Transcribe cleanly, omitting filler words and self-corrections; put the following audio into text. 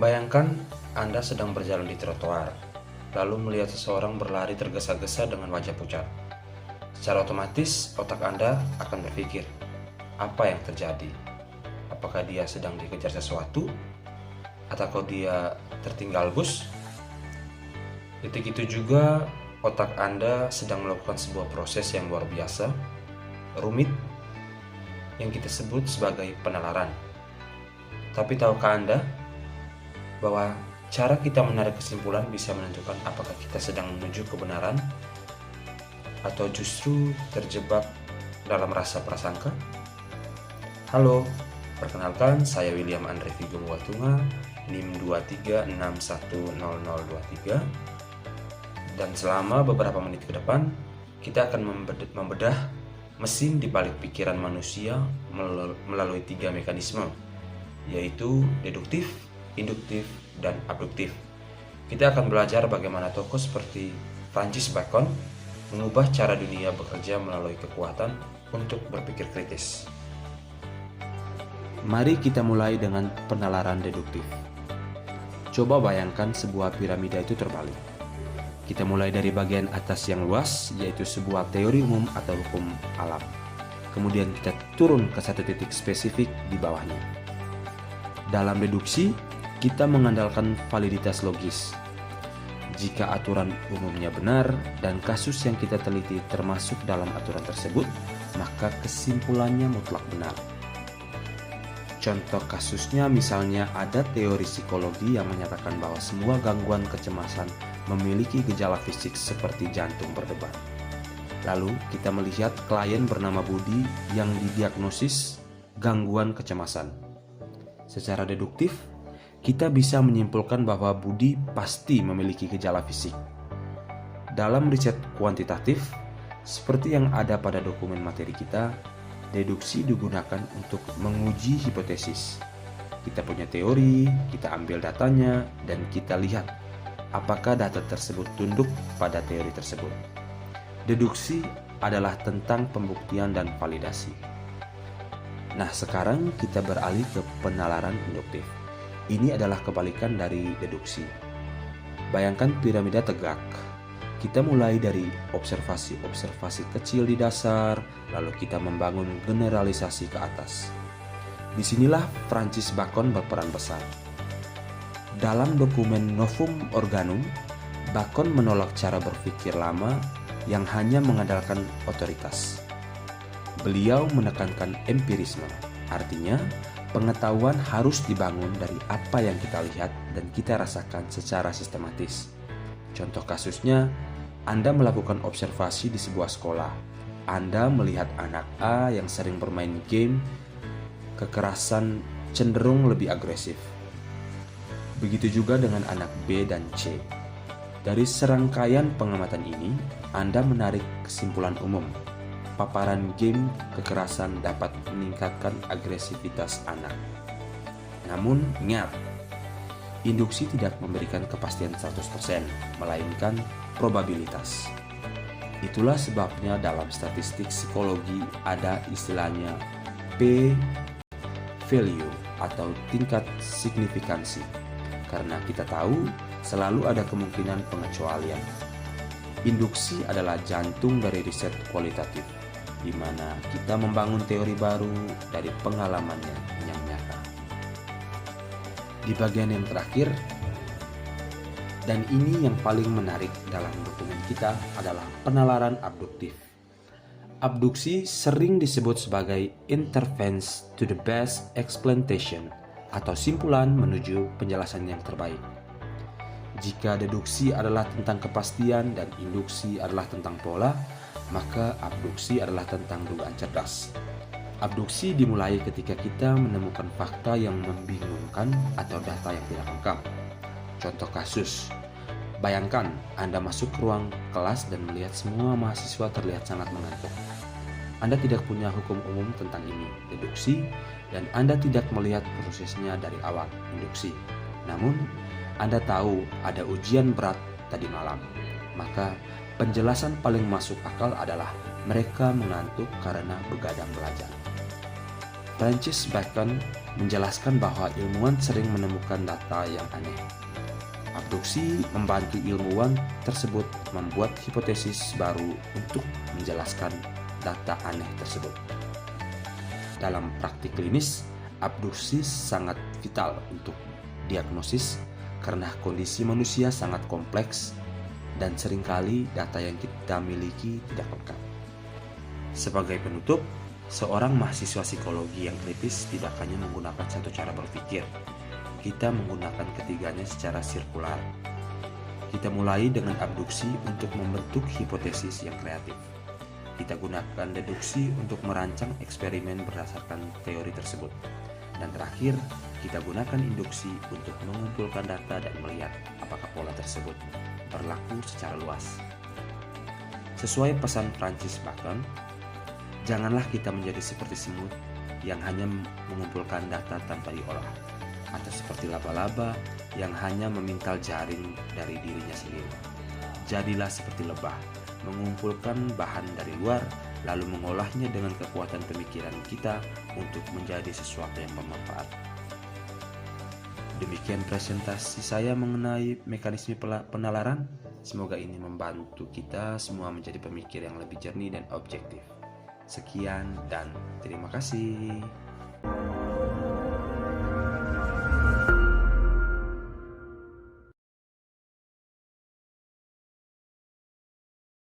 Bayangkan Anda sedang berjalan di trotoar, lalu melihat seseorang berlari tergesa-gesa dengan wajah pucat. Secara otomatis, otak Anda akan berpikir, apa yang terjadi? Apakah dia sedang dikejar sesuatu? Atau dia tertinggal bus? Detik itu juga, otak Anda sedang melakukan sebuah proses yang luar biasa, rumit, yang kita sebut sebagai penalaran. Tapi tahukah Anda bahwa cara kita menarik kesimpulan bisa menentukan apakah kita sedang menuju kebenaran atau justru terjebak dalam rasa prasangka? Halo, perkenalkan saya William Andre Vigong Watunga, NIM 23610023. Dan selama beberapa menit ke depan, kita akan membedah mesin di balik pikiran manusia melalui 3 mekanisme, yaitu deduktif, induktif, dan abduktif. Kita akan belajar bagaimana tokoh seperti Francis Bacon mengubah cara dunia bekerja melalui kekuatan untuk berpikir kritis. Mari kita mulai dengan penalaran deduktif. Coba bayangkan sebuah piramida itu terbalik. Kita mulai dari bagian atas yang luas, yaitu sebuah teori umum atau hukum alam. Kemudian kita turun ke satu titik spesifik di bawahnya. Dalam deduksi, kita mengandalkan validitas logis. Jika aturan umumnya benar dan kasus yang kita teliti termasuk dalam aturan tersebut, maka kesimpulannya mutlak benar. Contoh kasusnya misalnya ada teori psikologi yang menyatakan bahwa semua gangguan kecemasan memiliki gejala fisik seperti jantung berdebar. Lalu kita melihat klien bernama Budi yang didiagnosis gangguan kecemasan. Secara deduktif, kita bisa menyimpulkan bahwa Budi pasti memiliki gejala fisik. Dalam riset kuantitatif, seperti yang ada pada dokumen materi kita, deduksi digunakan untuk menguji hipotesis. Kita punya teori, kita ambil datanya, dan kita lihat apakah data tersebut tunduk pada teori tersebut. Deduksi adalah tentang pembuktian dan validasi. Nah, sekarang kita beralih ke penalaran induktif. Ini adalah kebalikan dari deduksi. Bayangkan piramida tegak. Kita mulai dari observasi-observasi kecil di dasar, lalu kita membangun generalisasi ke atas. Disinilah Francis Bacon berperan besar. Dalam dokumen Novum Organum, Bacon menolak cara berpikir lama yang hanya mengandalkan otoritas. Beliau menekankan empirisme, artinya pengetahuan harus dibangun dari apa yang kita lihat dan kita rasakan secara sistematis. Contoh kasusnya, Anda melakukan observasi di sebuah sekolah. Anda melihat anak A yang sering bermain game, kekerasan cenderung lebih agresif. Begitu juga dengan anak B dan C. Dari serangkaian pengamatan ini, Anda menarik kesimpulan umum. Paparan game kekerasan dapat meningkatkan agresivitas anak. Namun, ingat, induksi tidak memberikan kepastian 100%, melainkan probabilitas. Itulah sebabnya dalam statistik psikologi ada istilahnya p-value atau tingkat signifikansi. Karena kita tahu selalu ada kemungkinan pengecualian. Induksi adalah jantung dari riset kualitatif, di mana kita membangun teori baru dari pengalamannya yang nyata. Di bagian yang terakhir, dan ini yang paling menarik dalam dokumen kita, adalah penalaran abduktif. Abduksi sering disebut sebagai interference to the best explanation atau simpulan menuju penjelasan yang terbaik. Jika deduksi adalah tentang kepastian dan induksi adalah tentang pola, maka abduksi adalah tentang dugaan cerdas. Abduksi dimulai ketika kita menemukan fakta yang membingungkan atau data yang tidak lengkap. Contoh kasus, bayangkan Anda masuk ke ruang kelas dan melihat semua mahasiswa terlihat sangat mengantuk. Anda tidak punya hukum umum tentang ini, deduksi, dan Anda tidak melihat prosesnya dari awal, induksi. Namun, Anda tahu ada ujian berat tadi malam. Maka, penjelasan paling masuk akal adalah mereka mengantuk karena begadang belajar. Francis Bacon menjelaskan bahwa ilmuwan sering menemukan data yang aneh. Abduksi membantu ilmuwan tersebut membuat hipotesis baru untuk menjelaskan data aneh tersebut. Dalam praktik klinis, abduksi sangat vital untuk diagnosis karena kondisi manusia sangat kompleks dan seringkali data yang kita miliki tidak lengkap. Sebagai penutup, seorang mahasiswa psikologi yang kritis tidak hanya menggunakan satu cara berpikir. Kita menggunakan ketiganya secara sirkular. Kita mulai dengan abduksi untuk membentuk hipotesis yang kreatif. Kita gunakan deduksi untuk merancang eksperimen berdasarkan teori tersebut. Dan terakhir, kita gunakan induksi untuk mengumpulkan data dan melihat apakah pola tersebut berlaku secara luas. Sesuai pesan Francis Bacon, janganlah kita menjadi seperti semut yang hanya mengumpulkan data tanpa diolah, atau seperti laba-laba yang hanya memintal jaring dari dirinya sendiri. Jadilah seperti lebah, mengumpulkan bahan dari luar, lalu mengolahnya dengan kekuatan pemikiran kita untuk menjadi sesuatu yang bermanfaat. Demikian presentasi saya mengenai mekanisme penalaran. Semoga ini membantu kita semua menjadi pemikir yang lebih jernih dan objektif. Sekian dan terima kasih.